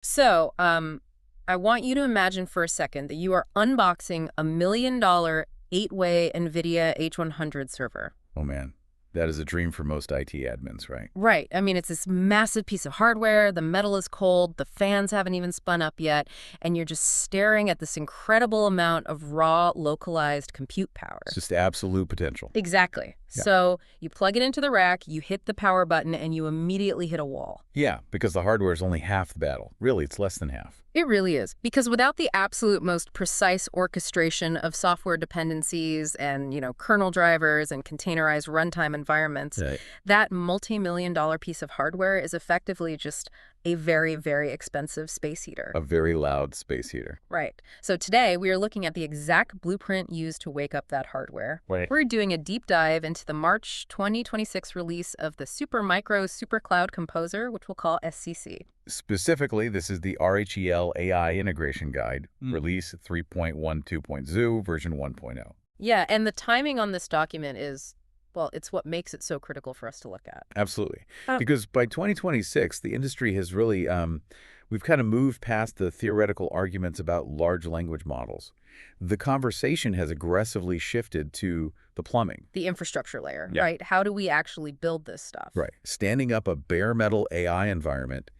So, I want you to imagine for a second that you are unboxing a $1 million 8-way NVIDIA H100 server. Oh man, that is a dream for most IT admins, right? Right. I mean, it's this massive piece of hardware. The metal is cold. The fans haven't even spun up yet. And you're just staring at this incredible amount of raw, localized compute power. It's just absolute potential. Exactly. Yeah. So you plug it into the rack, you hit the power button, and you immediately hit a wall. Yeah, because the hardware is only half the battle. Really, it's less than half. It really is. Because without the absolute most precise orchestration of software dependencies and, kernel drivers and containerized runtime environments, Right. that multi-million-dollar piece of hardware is effectively just a very, very expensive space heater. A very loud space heater. Right. So today we are looking at the exact blueprint used to wake up that hardware. Right. We're doing a deep dive into the March 2026 release of the SuperCloud Composer, which we'll call SCC. Specifically, this is the RHEL AI Integration Guide, release 3.12.0, version 1.0. Yeah, and the timing on this document is, well, it's what makes it so critical for us to look at. Absolutely. Because by 2026, the industry has really, we've kind of moved past the theoretical arguments about large language models. The conversation has aggressively shifted to the plumbing. The infrastructure layer, Yeah. right? How do we actually build this stuff? Right. Standing up a bare metal AI environment,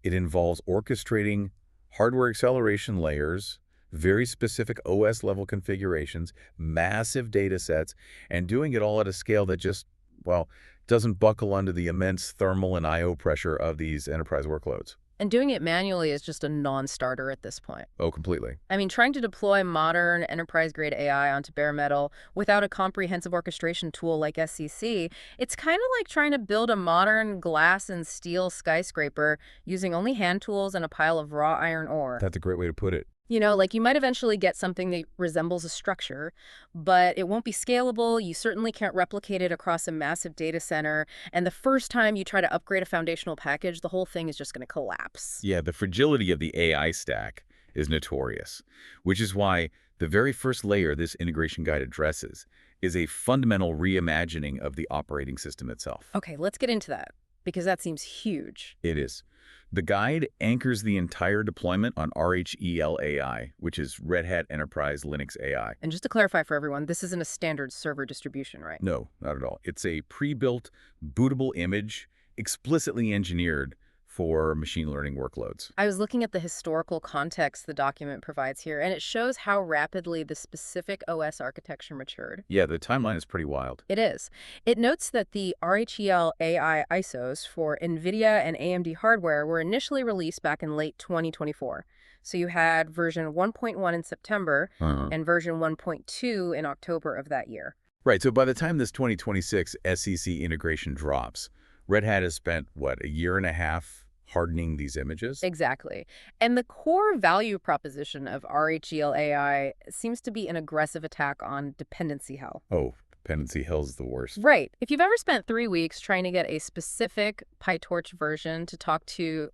it involves orchestrating hardware acceleration layers, very specific OS level configurations, massive data sets, and doing it all at a scale that just, well, doesn't buckle under the immense thermal and I/O pressure of these enterprise workloads. And doing it manually is just a non-starter at this point. Oh, completely. I mean, trying to deploy modern enterprise-grade AI onto bare metal without a comprehensive orchestration tool like SCC, it's kind of like trying to build a modern glass and steel skyscraper using only hand tools and a pile of raw iron ore. That's a great way to put it. You might eventually get something that resembles a structure, but it won't be scalable. You certainly can't replicate it across a massive data center. And the first time you try to upgrade a foundational package, the whole thing is just going to collapse. Yeah, the fragility of the AI stack is notorious, which is why the very first layer this integration guide addresses is a fundamental reimagining of the operating system itself. Okay, let's get into that, because that seems huge. It is. The guide anchors the entire deployment on RHEL AI, which is Red Hat Enterprise Linux AI. And just to clarify for everyone, this isn't a standard server distribution, right? No, not at all. It's a pre-built, bootable image explicitly engineered for machine learning workloads. I was looking at the historical context the document provides here, and it shows how rapidly the specific OS architecture matured. Yeah, the timeline is pretty wild. It is. It notes that the RHEL AI ISOs for NVIDIA and AMD hardware were initially released back in late 2024. So you had version 1.1 in September and version 1.2 in October of that year. Right, so by the time this 2026 SCC integration drops, Red Hat has spent, what, a year and a half hardening these images? Exactly. And the core value proposition of RHEL AI seems to be an aggressive attack on dependency hell. Oh, dependency hell's the worst. Right. If you've ever spent 3 weeks trying to get a specific PyTorch version to talk to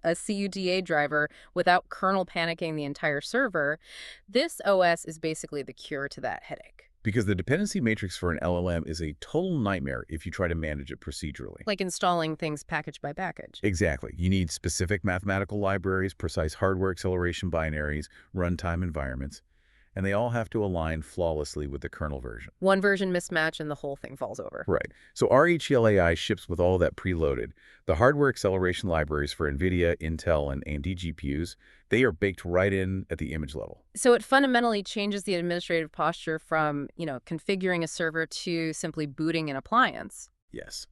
a CUDA driver without kernel panicking the entire server, this OS is basically the cure to that headache. Because the dependency matrix for an LLM is a total nightmare if you try to manage it procedurally. Like installing things package by package. Exactly. You need specific mathematical libraries, precise hardware acceleration binaries, runtime environments, and they all have to align flawlessly with the kernel version. One version mismatch and the whole thing falls over. Right. So RHEL AI ships with all that preloaded. The hardware acceleration libraries for NVIDIA, Intel, and AMD GPUs, they are baked right in at the image level. So it fundamentally changes the administrative posture from, configuring a server to simply booting an appliance. Yes.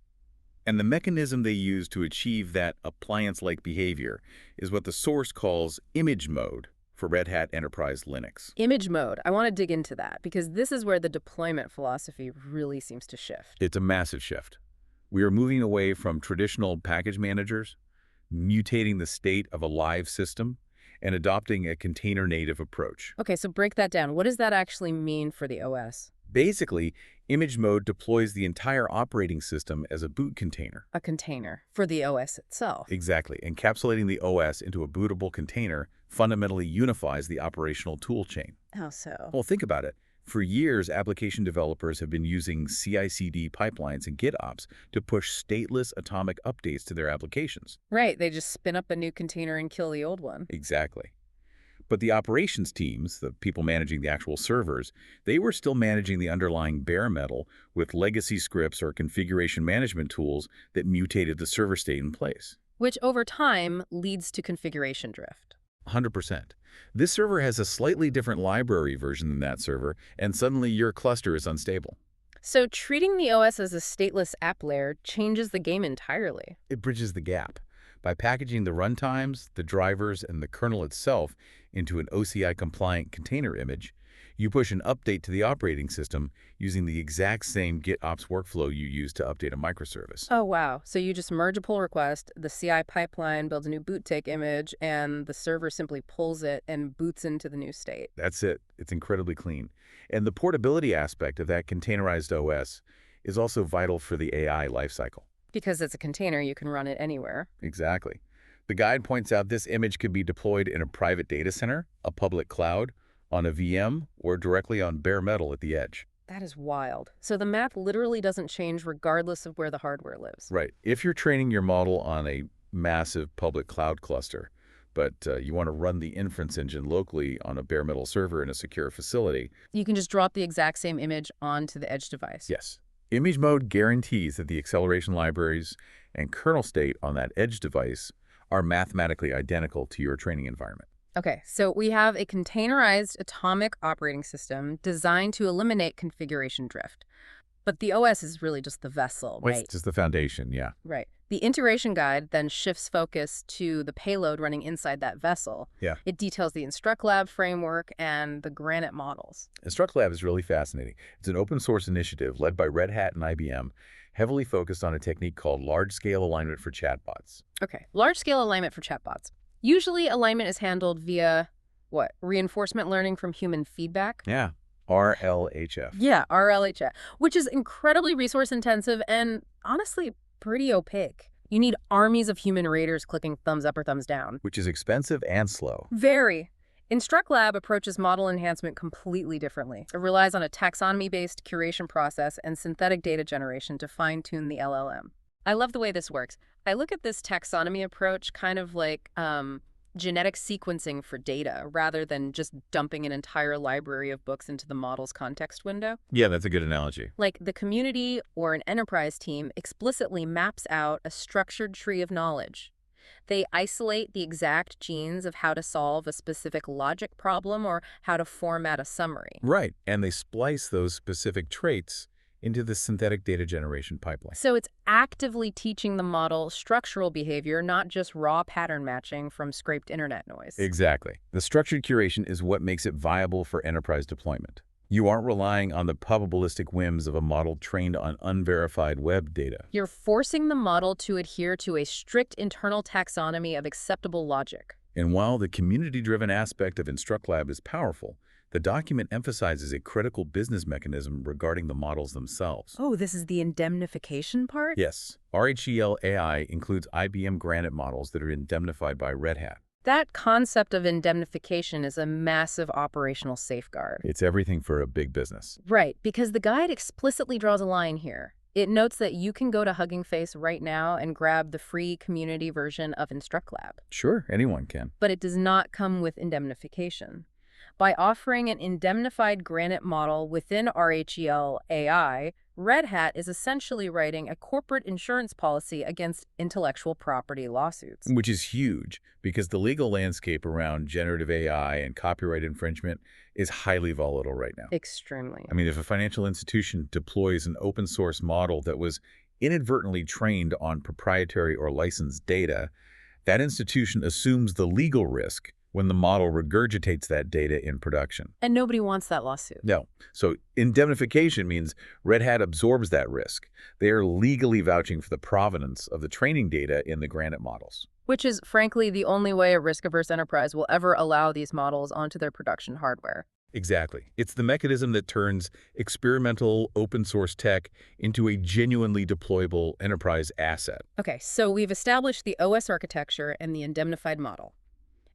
And the mechanism they use to achieve that appliance-like behavior is what the source calls image mode for Red Hat Enterprise Linux. Image mode. I want to dig into that because this is where the deployment philosophy really seems to shift. It's a massive shift. We are moving away from traditional package managers, mutating the state of a live system, and adopting a container-native approach. Okay, so break that down. What does that actually mean for the OS? Basically, image mode deploys the entire operating system as a boot container. A container for the OS itself. Exactly. Encapsulating the OS into a bootable container fundamentally unifies the operational toolchain. How so? Well, think about it. For years, application developers have been using CI/CD pipelines and GitOps to push stateless atomic updates to their applications. Right, they just spin up a new container and kill the old one. Exactly. But the operations teams, the people managing the actual servers, they were still managing the underlying bare metal with legacy scripts or configuration management tools that mutated the server state in place. Which over time leads to configuration drift. 100%. This server has a slightly different library version than that server, and suddenly your cluster is unstable. So treating the OS as a stateless app layer changes the game entirely. It bridges the gap by packaging the runtimes, the drivers, and the kernel itself into an OCI-compliant container image. You push an update to the operating system using the exact same GitOps workflow you use to update a microservice. Oh, wow. So you just merge a pull request, the CI pipeline builds a new boot take image, and the server simply pulls it and boots into the new state. That's it. It's incredibly clean. And the portability aspect of that containerized OS is also vital for the AI lifecycle. Because it's a container, you can run it anywhere. Exactly. The guide points out this image could be deployed in a private data center, a public cloud, on a VM, or directly on bare metal at the edge. That is wild. So the math literally doesn't change regardless of where the hardware lives. Right. If you're training your model on a massive public cloud cluster, but you want to run the inference engine locally on a bare metal server in a secure facility. You can just drop the exact same image onto the edge device. Yes. Image mode guarantees that the acceleration libraries and kernel state on that edge device are mathematically identical to your training environment. Okay, so we have a containerized atomic operating system designed to eliminate configuration drift. But the OS is really just the vessel, Well, right? it's just the foundation, yeah. Right. The integration guide then shifts focus to the payload running inside that vessel. Yeah. It details the InstructLab framework and the Granite models. InstructLab is really fascinating. It's an open source initiative led by Red Hat and IBM, heavily focused on a technique called large-scale alignment for chatbots. Okay, large-scale alignment for chatbots. Usually alignment is handled via, reinforcement learning from human feedback? Yeah. RLHF. Yeah, RLHF, which is incredibly resource-intensive and, honestly, pretty opaque. You need armies of human raters clicking thumbs up or thumbs down. Which is expensive and slow. Very. InstructLab approaches model enhancement completely differently. It relies on a taxonomy-based curation process and synthetic data generation to fine-tune the LLM. I love the way this works. I look at this taxonomy approach kind of like genetic sequencing for data rather than just dumping an entire library of books into the model's context window. Yeah, that's a good analogy. Like the community or an enterprise team explicitly maps out a structured tree of knowledge. They isolate the exact genes of how to solve a specific logic problem or how to format a summary. Right, and they splice those specific traits into the synthetic data generation pipeline. So it's actively teaching the model structural behavior, not just raw pattern matching from scraped internet noise. Exactly. The structured curation is what makes it viable for enterprise deployment. You aren't relying on the probabilistic whims of a model trained on unverified web data. You're forcing the model to adhere to a strict internal taxonomy of acceptable logic. And while the community-driven aspect of InstructLab is powerful, the document emphasizes a critical business mechanism regarding the models themselves. Oh, this is the indemnification part? Yes, RHEL AI includes IBM Granite models that are indemnified by Red Hat. That concept of indemnification is a massive operational safeguard. It's everything for a big business. Right, because the guide explicitly draws a line here. It notes that you can go to Hugging Face right now and grab the free community version of InstructLab. Sure, anyone can. But it does not come with indemnification. By offering an indemnified Granite model within RHEL AI, Red Hat is essentially writing a corporate insurance policy against intellectual property lawsuits. Which is huge, because the legal landscape around generative AI and copyright infringement is highly volatile right now. Extremely. I mean, if a financial institution deploys an open source model that was inadvertently trained on proprietary or licensed data, that institution assumes the legal risk when the model regurgitates that data in production. And nobody wants that lawsuit. No. So indemnification means Red Hat absorbs that risk. They are legally vouching for the provenance of the training data in the Granite models. Which is, frankly, the only way a risk-averse enterprise will ever allow these models onto their production hardware. Exactly. It's the mechanism that turns experimental open source tech into a genuinely deployable enterprise asset. Okay, so we've established the OS architecture and the indemnified model.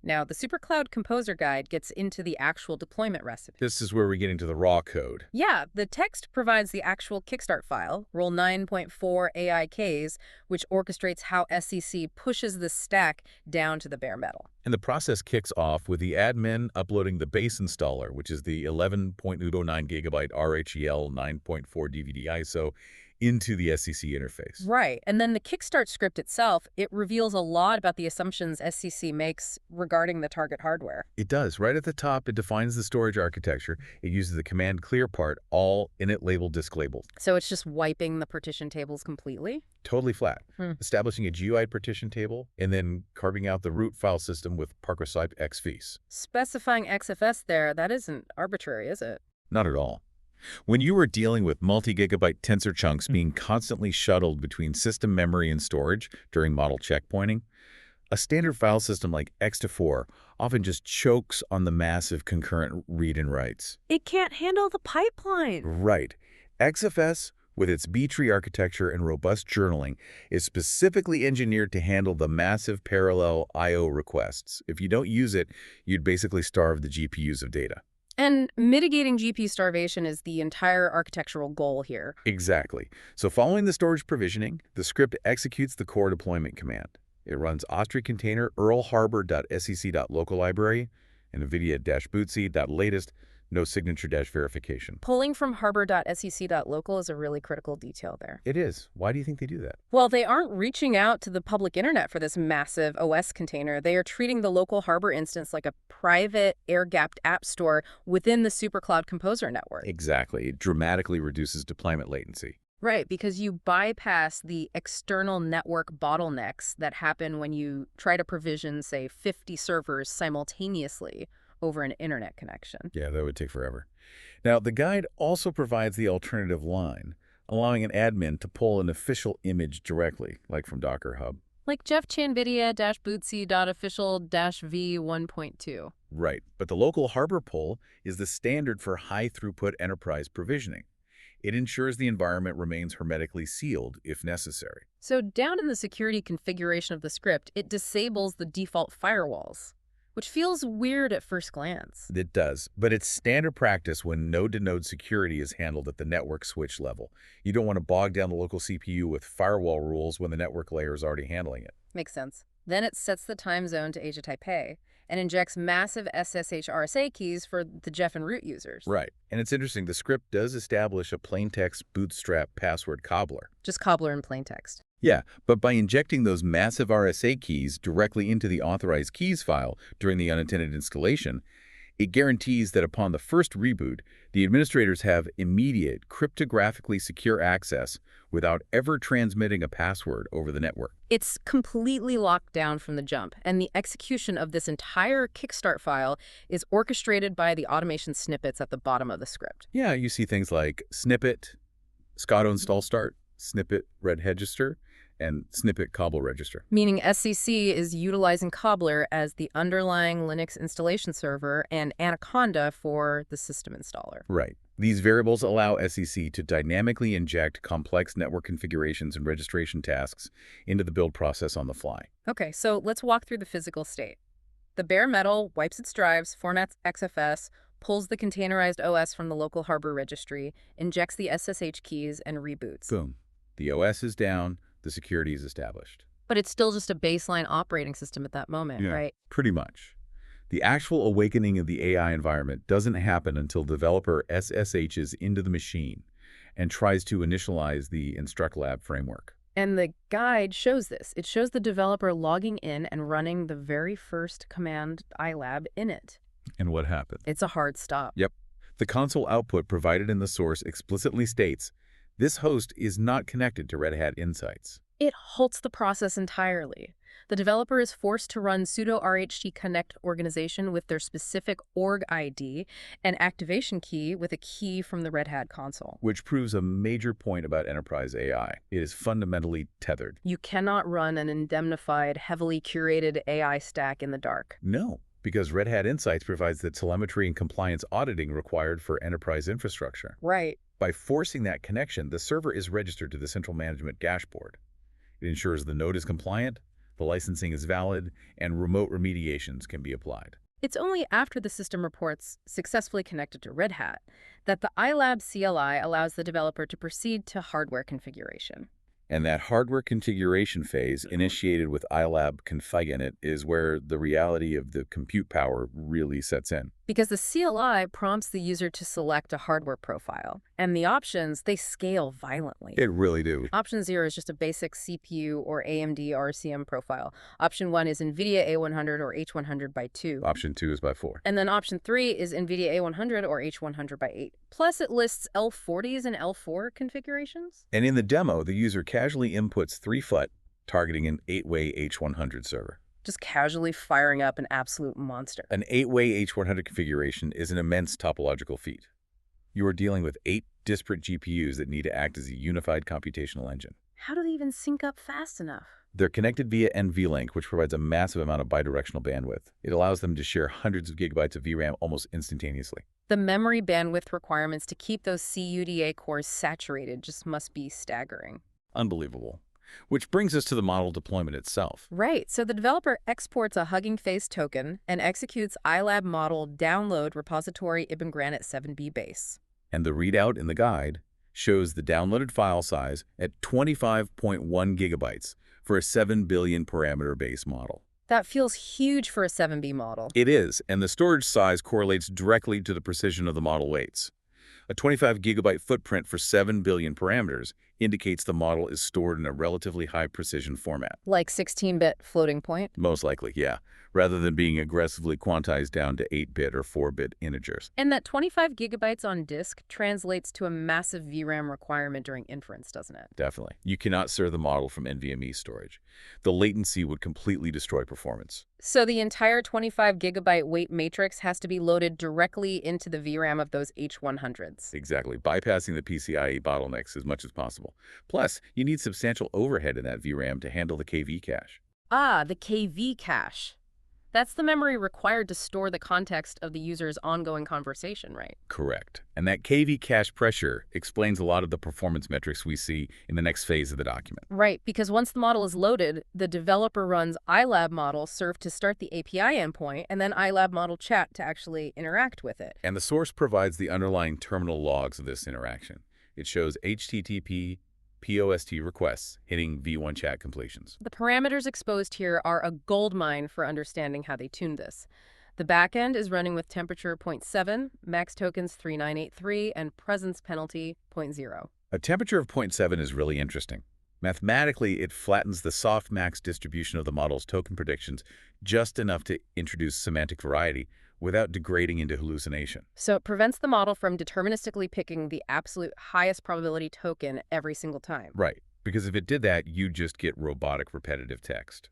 Now, the SuperCloud Composer Guide gets into the actual deployment recipe. This is where we get into the raw code. Yeah, the text provides the actual Kickstart file, RHEL 9.4 AIKs, which orchestrates how SCC pushes the stack down to the bare metal. And the process kicks off with the admin uploading the base installer, which is the 11.09 gigabyte RHEL 9.4 DVD ISO, into the SCC interface. Right, and then the Kickstart script itself, it reveals a lot about the assumptions SCC makes regarding the target hardware. It does. Right at the top, it defines the storage architecture. It uses the command clear part, all init label disk labeled. So it's just wiping the partition tables completely? Totally flat. Establishing a GUI partition table, and then carving out the root file system with parquet xfs. Specifying XFS there, that isn't arbitrary, is it? Not at all. When you are dealing with multi-gigabyte tensor chunks being constantly shuttled between system memory and storage during model checkpointing, a standard file system like X4 often just chokes on the massive concurrent read and writes. It can't handle the pipeline. Right. XFS, with its B-tree architecture and robust journaling, is specifically engineered to handle the massive parallel I/O requests. If you don't use it, you'd basically starve the GPUs of data. And mitigating GPU starvation is the entire architectural goal here. Exactly. So following the storage provisioning, the script executes the core deployment command. It runs Austri container urlharbor.scc.local library and nvidia-bootsy.latest no signature-verification. Pulling from harbor.sec.local is a really critical detail there. It is. Why do you think they do that? Well, they aren't reaching out to the public internet for this massive OS container. They are treating the local Harbor instance like a private, air-gapped app store within the SuperCloud Composer network. Exactly. It dramatically reduces deployment latency. Right, because you bypass the external network bottlenecks that happen when you try to provision, say, 50 servers simultaneously over an internet connection. Yeah, that would take forever. Now, the guide also provides the alternative line, allowing an admin to pull an official image directly, like from Docker Hub. Like Jeff Chanvidia-bootsy.official-v 1.2. Right, but the local Harbor pull is the standard for high-throughput enterprise provisioning. It ensures the environment remains hermetically sealed if necessary. So down in the security configuration of the script, it disables the default firewalls, which feels weird at first glance. It does, but it's standard practice when node-to-node security is handled at the network switch level. You don't want to bog down the local CPU with firewall rules when the network layer is already handling it. Makes sense. Then it sets the time zone to Asia Taipei and injects massive SSH RSA keys for the Jeff and root users. Right. And it's interesting, the script does establish a plaintext bootstrap password cobbler. Just cobbler in plain text. Yeah, but by injecting those massive RSA keys directly into the authorized keys file during the unintended installation, it guarantees that upon the first reboot, the administrators have immediate, cryptographically secure access without ever transmitting a password over the network. It's completely locked down from the jump, and the execution of this entire Kickstart file is orchestrated by the automation snippets at the bottom of the script. Yeah, you see things like snippet, Scotto install start, snippet red register, and snippet cobble register. Meaning SCC is utilizing Cobbler as the underlying Linux installation server and Anaconda for the system installer. Right. These variables allow SCC to dynamically inject complex network configurations and registration tasks into the build process on the fly. Okay, so let's walk through the physical state. The bare metal wipes its drives, formats XFS, pulls the containerized OS from the local Harbor registry, injects the SSH keys, and reboots. Boom. The OS is down. The security is established. But it's still just a baseline operating system at that moment, right? Pretty much. The actual awakening of the AI environment doesn't happen until developer SSHs into the machine and tries to initialize the InstructLab framework. And the guide shows this. It shows the developer logging in and running the very first command iLab in it. And what happens? It's a hard stop. Yep. The console output provided in the source explicitly states, this host is not connected to Red Hat Insights. It halts the process entirely. The developer is forced to run sudo rht connect organization with their specific org ID and activation key with a key from the Red Hat console. Which proves a major point about enterprise AI. It is fundamentally tethered. You cannot run an indemnified, heavily curated AI stack in the dark. No, because Red Hat Insights provides the telemetry and compliance auditing required for enterprise infrastructure. Right. By forcing that connection, the server is registered to the central management dashboard. It ensures the node is compliant, the licensing is valid, and remote remediations can be applied. It's only after the system reports successfully connected to Red Hat that the iLab CLI allows the developer to proceed to hardware configuration. And that hardware configuration phase, initiated with iLab config-init, is where the reality of the compute power really sets in. Because the CLI prompts the user to select a hardware profile, and the options, they scale violently. It really do. Option 0 is just a basic CPU or AMD RCM profile. Option 1 is NVIDIA A100 or H100 by 2. Option 2 is by 4. And then option 3 is NVIDIA A100 or H100 by 8. Plus, it lists L40s and L4 configurations. And in the demo, the user casually inputs 3 FUT, targeting an 8-way H100 server. Just casually firing up an absolute monster. An 8-way H100 configuration is an immense topological feat. You are dealing with 8 disparate GPUs that need to act as a unified computational engine. How do they even sync up fast enough? They're connected via NVLink, which provides a massive amount of bidirectional bandwidth. It allows them to share hundreds of gigabytes of VRAM almost instantaneously. The memory bandwidth requirements to keep those CUDA cores saturated just must be staggering. Unbelievable. Which brings us to the model deployment itself. Right, so the developer exports a Hugging Face token and executes iLab model download repository Ibn Granite 7b base. And the readout in the guide shows the downloaded file size at 25.1 gigabytes for a 7 billion parameter base model. That feels huge for a 7b model. It is, and the storage size correlates directly to the precision of the model weights. A 25 gigabyte footprint for 7 billion parameters indicates the model is stored in a relatively high precision format. Like 16-bit floating point? Most likely, yeah, rather than being aggressively quantized down to 8-bit or 4-bit integers. And that 25 gigabytes on disk translates to a massive VRAM requirement during inference, doesn't it? Definitely. You cannot serve the model from NVMe storage. The latency would completely destroy performance. So the entire 25 gigabyte weight matrix has to be loaded directly into the VRAM of those H100s. Exactly, bypassing the PCIe bottlenecks as much as possible. Plus, you need substantial overhead in that VRAM to handle the KV cache. Ah, the KV cache. That's the memory required to store the context of the user's ongoing conversation, right? Correct. And that KV cache pressure explains a lot of the performance metrics we see in the next phase of the document. Right, because once the model is loaded, the developer runs iLab model serve to start the API endpoint, and then iLab model chat to actually interact with it. And the source provides the underlying terminal logs of this interaction. It shows HTTP POST requests hitting V1 chat completions. The parameters exposed here are a goldmine for understanding how they tuned this. The backend is running with temperature 0.7, max tokens 3983, and presence penalty 0.0. A temperature of 0.7 is really interesting. Mathematically, it flattens the soft-max distribution of the model's token predictions just enough to introduce semantic variety without degrading into hallucination. So it prevents the model from deterministically picking the absolute highest probability token every single time. Right, because if it did that, you'd just get robotic repetitive text.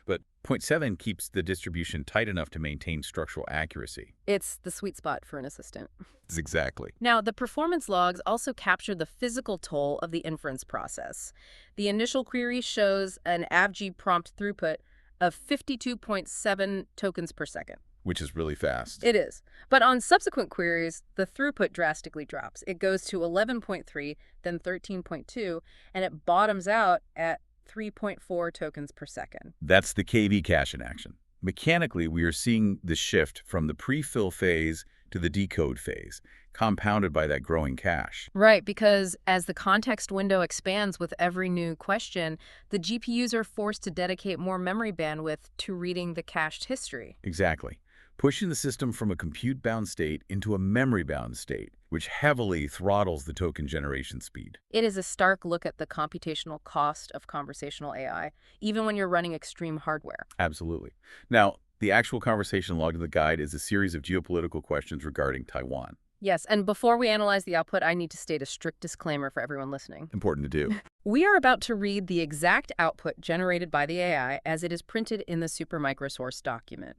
But 0.7 keeps the distribution tight enough to maintain structural accuracy. It's the sweet spot for an assistant. Exactly. Now, the performance logs also capture the physical toll of the inference process. The initial query shows an AVG prompt throughput of 52.7 tokens per second. Which is really fast. It is. But on subsequent queries, the throughput drastically drops. It goes to 11.3, then 13.2, and it bottoms out at 3.4 tokens per second. That's the KV cache in action. Mechanically, we are seeing the shift from the pre-fill phase to the decode phase, compounded by that growing cache. Right, because as the context window expands with every new question, the GPUs are forced to dedicate more memory bandwidth to reading the cached history. Exactly. Pushing the system from a compute-bound state into a memory-bound state, which heavily throttles the token generation speed. It is a stark look at the computational cost of conversational AI, even when you're running extreme hardware. Absolutely. Now, the actual conversation log of the guide is a series of geopolitical questions regarding Taiwan. Yes, and before we analyze the output, I need to state a strict disclaimer for everyone listening. Important to do. We are about to read the exact output generated by the AI as it is printed in the Supermicrosource document.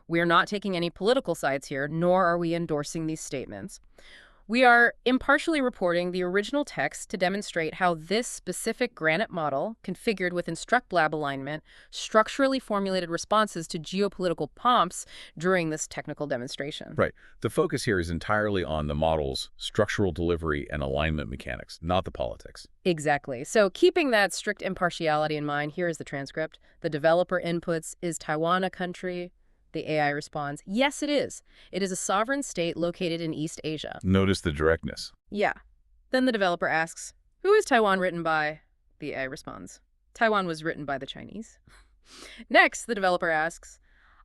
We are not taking any political sides here, nor are we endorsing these statements. We are impartially reporting the original text to demonstrate how this specific granite model, configured with InstructLab alignment, structurally formulated responses to geopolitical prompts during this technical demonstration. Right. The focus here is entirely on the model's structural delivery and alignment mechanics, not the politics. Exactly. So keeping that strict impartiality in mind, here is the transcript. The developer inputs, is Taiwan a country? The AI responds, yes, it is. It is a sovereign state located in East Asia. Notice the directness. Yeah. Then the developer asks, who is Taiwan written by? The AI responds, Taiwan was written by the Chinese. Next, the developer asks,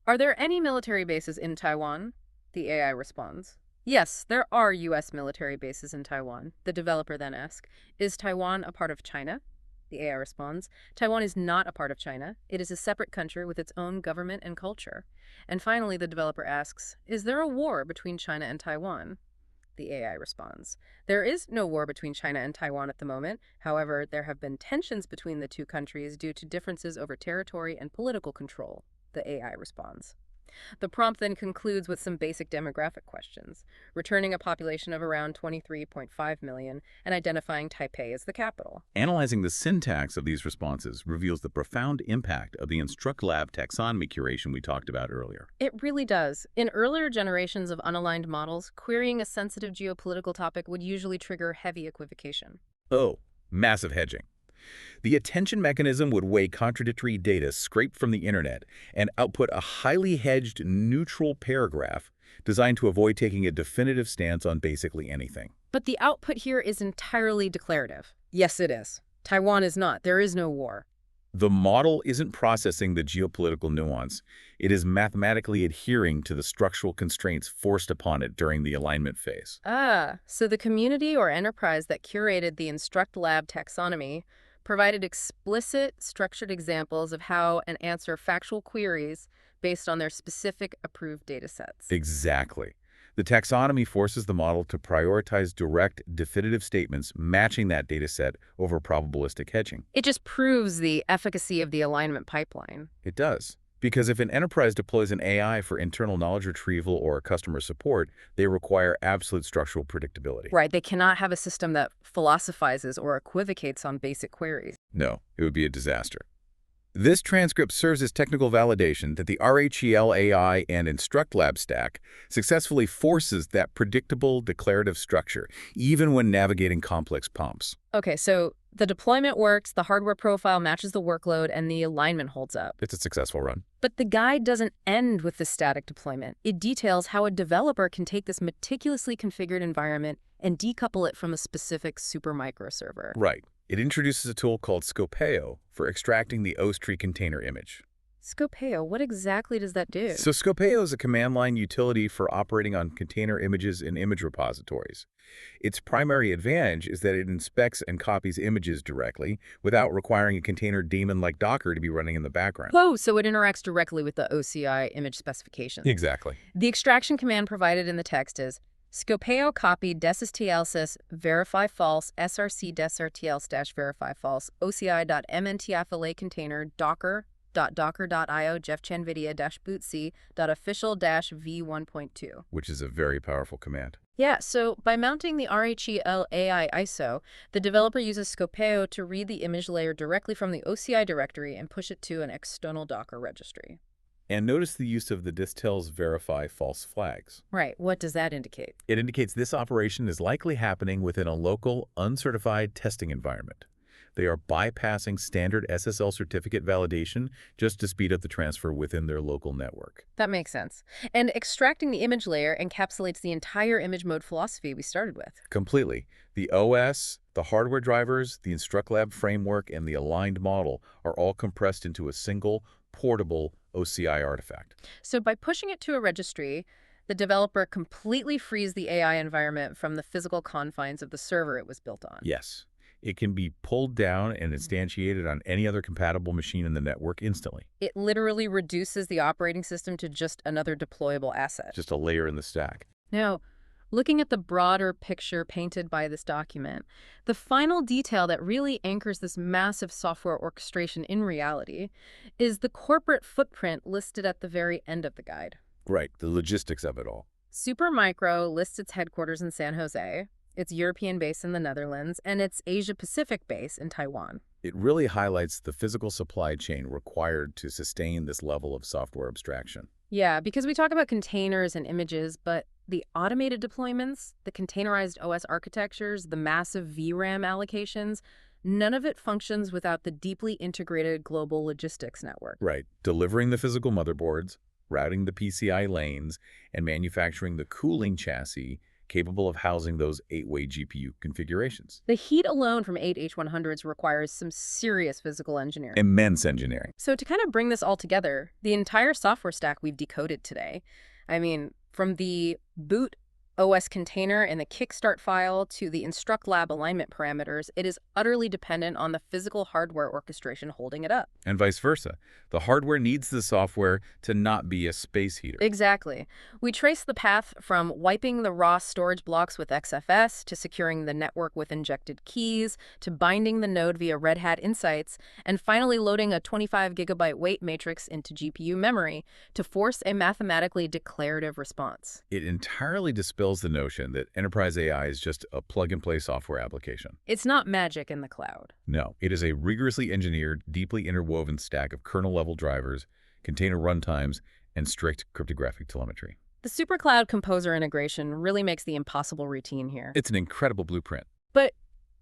are there any military bases in Taiwan? The AI responds, yes, there are U.S. military bases in Taiwan. The developer then asks, is Taiwan a part of China? The AI responds, Taiwan is not a part of China. It is a separate country with its own government and culture. And finally, the developer asks, is there a war between China and Taiwan? The AI responds, there is no war between China and Taiwan at the moment. However, there have been tensions between the two countries due to differences over territory and political control. The AI responds. The prompt then concludes with some basic demographic questions, returning a population of around 23.5 million and identifying Taipei as the capital. Analyzing the syntax of these responses reveals the profound impact of the InstructLab taxonomy curation we talked about earlier. It really does. In earlier generations of unaligned models, querying a sensitive geopolitical topic would usually trigger heavy equivocation. Oh, massive hedging. The attention mechanism would weigh contradictory data scraped from the internet and output a highly hedged, neutral paragraph designed to avoid taking a definitive stance on basically anything. But the output here is entirely declarative. Yes, it is. Taiwan is not. There is no war. The model isn't processing the geopolitical nuance. It is mathematically adhering to the structural constraints forced upon it during the alignment phase. So the community or enterprise that curated the InstructLab taxonomy provided explicit, structured examples of how and answer factual queries based on their specific approved datasets. Exactly. The taxonomy forces the model to prioritize direct, definitive statements matching that dataset over probabilistic hedging. It just proves the efficacy of the alignment pipeline. It does. Because if an enterprise deploys an AI for internal knowledge retrieval or customer support, they require absolute structural predictability. Right, they cannot have a system that philosophizes or equivocates on basic queries. No, it would be a disaster. This transcript serves as technical validation that the RHEL AI and InstructLab stack successfully forces that predictable declarative structure, even when navigating complex prompts. Okay, so the deployment works, the hardware profile matches the workload, and the alignment holds up. It's a successful run. But the guide doesn't end with the static deployment. It details how a developer can take this meticulously configured environment and decouple it from a specific super microserver. Right. It introduces a tool called Scopeo for extracting the OSTree container image. Scopeo, what exactly does that do? So Scopeo is a command line utility for operating on container images in image repositories. Its primary advantage is that it inspects and copies images directly without requiring a container daemon like Docker to be running in the background. Oh, so it interacts directly with the OCI image specifications. Exactly. The extraction command provided in the text is Scopeo copy desstls verify false src desrtl verify false oci.mntfla container docker.io jeffchanvidia-bootc.official-v1.2. Which is a very powerful command. Yeah, so by mounting the RHEL AI ISO, the developer uses Scopeo to read the image layer directly from the OCI directory and push it to an external Docker registry. And notice the use of the distls verify false flags. Right, what does that indicate? It indicates this operation is likely happening within a local, uncertified testing environment. They are bypassing standard SSL certificate validation just to speed up the transfer within their local network. That makes sense. And extracting the image layer encapsulates the entire image mode philosophy we started with. Completely. The OS, the hardware drivers, the InstructLab framework, and the aligned model are all compressed into a single, portable OCI artifact. So by pushing it to a registry, the developer completely frees the AI environment from the physical confines of the server it was built on. Yes. It can be pulled down and instantiated on any other compatible machine in the network instantly. It literally reduces the operating system to just another deployable asset. Just a layer in the stack. Now, looking at the broader picture painted by this document, the final detail that really anchors this massive software orchestration in reality is the corporate footprint listed at the very end of the guide. Right, the logistics of it all. Supermicro lists its headquarters in San Jose, its European base in the Netherlands, and its Asia-Pacific base in Taiwan. It really highlights the physical supply chain required to sustain this level of software abstraction. Yeah, because we talk about containers and images, but the automated deployments, the containerized OS architectures, the massive VRAM allocations, none of it functions without the deeply integrated global logistics network. Right. Delivering the physical motherboards, routing the PCI lanes, and manufacturing the cooling chassis capable of housing those 8-way GPU configurations. The heat alone from 8 H100s requires some serious physical engineering. Immense engineering. So to kind of bring this all together, the entire software stack we've decoded today, I mean, from the boot OS container and the kickstart file to the instruct lab alignment parameters, it is utterly dependent on the physical hardware orchestration holding it up. And vice versa. The hardware needs the software to not be a space heater. Exactly. We trace the path from wiping the raw storage blocks with XFS to securing the network with injected keys to binding the node via Red Hat Insights and finally loading a 25-gigabyte weight matrix into GPU memory to force a mathematically declarative response. It entirely dispels the notion that enterprise AI is just a plug-and-play software application. It's not magic in the cloud. No, it is a rigorously engineered, deeply interwoven stack of kernel-level drivers, container runtimes, and strict cryptographic telemetry. The SuperCloud Composer integration really makes the impossible routine here. It's an incredible blueprint. But,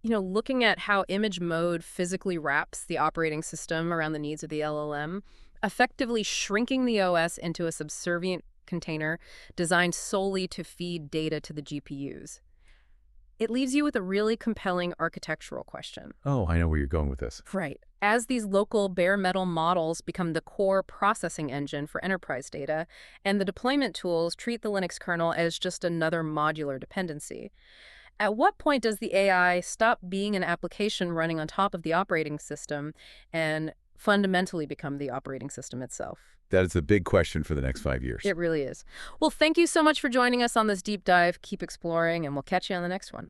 looking at how image mode physically wraps the operating system around the needs of the LLM, effectively shrinking the OS into a subservient container designed solely to feed data to the GPUs. It leaves you with a really compelling architectural question. Oh, I know where you're going with this. Right. As these local bare metal models become the core processing engine for enterprise data, and the deployment tools treat the Linux kernel as just another modular dependency, at what point does the AI stop being an application running on top of the operating system and fundamentally become the operating system itself? That is the big question for the next 5 years. It really is. Well, thank you so much for joining us on this deep dive. Keep exploring, and we'll catch you on the next one.